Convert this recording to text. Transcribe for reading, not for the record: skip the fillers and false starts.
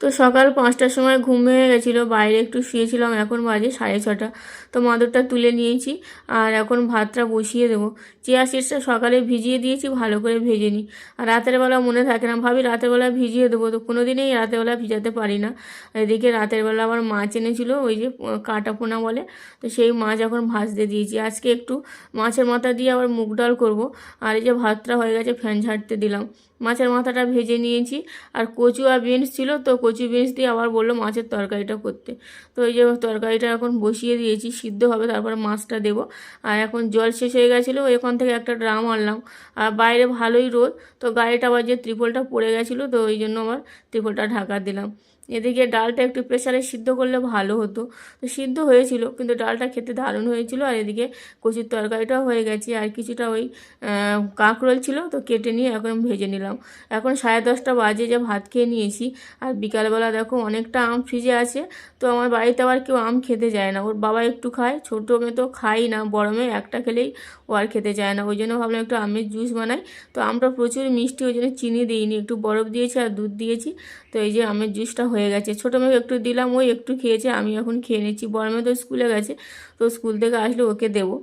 তো সকাল 5টার সময় ঘুম ভেঙে গেছিলো, বাইরে একটু শুয়েছিলাম, এখন বাজে 6:30। তো মাদুরটা তুলে নিয়েছি আর এখন ভাতটা বসিয়ে দেবো। চিয়া সিডসটা সকালে ভিজিয়ে দিয়েছি, ভালো করে ভেজে নিই। আর রাতের বেলা মনে থাকে না, ভাবি রাতের বেলা ভিজিয়ে দেবো, তো কোনো দিনই রাতের বেলা ভিজাতে পারি না। এদিকে রাতের বেলা আবার মাছ এনেছিলো, ওই যে কাটা পোনা বলে, তো সেই মাছ এখন ভাজতে দিয়েছি। আজকে একটু মাছের মাথা দিয়ে আবার মুগ ডাল করবো। আর এই যে ভাতটা হয়ে গেছে, ফ্যান ঝাড়তে দিলাম। মাছের মাথাটা ভেজে নিয়েছি। আর কচু আর বিনস ছিল, তো কচু বিনস দিয়ে আবার বললো মাছের তরকারিটা করতে। তো এই যে তরকারিটা এখন বসিয়ে দিয়েছি, সিদ্ধ হবে, তারপরে মাছটা দেবো। আর এখন জল শেষ হয়ে গেছিলো, এখান থেকে একটা ড্রাম আনলাম। আর বাইরে ভালোই রোদ, তো গাড়িটা আবার যে ত্রিপলটা পড়ে গেছিলো, তো ওই জন্য আবার ত্রিপলটা ঢাকা দিলাম। এদিকে ডালটা একটু প্রেসারে সিদ্ধ করলে ভালো হতো, তো সিদ্ধ হয়েছিল, কিন্তু ডালটা খেতে দারুণ হয়েছিল। আর এদিকে কচুর তরকারিটাও হয়ে গেছে, আর কিছুটা ওই কাঁকরোল ছিল, তো কেটে নিয়ে এখন ভেজে নিলাম। এখন 10:30 বাজে, যে ভাত খেয়ে নিয়েছি। আর বিকালবেলা দেখো অনেকটা আম ফ্রিজে আছে। তো আমার বাড়িতে আবার কেউ আম খেতে যায় না, ওর বাবা একটু খায়, ছোটো মেয়ে তো খাই না, বড় মেয়ে একটা খেলেই ও আর খেতে চায় না। ওই জন্য ভাবলাম একটু আমের জুস বানাই। তো আমটা প্রচুর মিষ্টি, ওই জন্য চিনি দিইনি, একটু বরফ দিয়েছি আর দুধ দিয়েছি। তো এই যে আমের জুসটা হয়ে গেছে, ছোটো মেয়েকে একটু দিলাম, ওই একটু খেয়েছে, আমি এখন খেয়ে নিচ্ছি। বড় মেয়ে তো স্কুলে গেছে, তো স্কুল থেকে আসলে ওকে দেবো।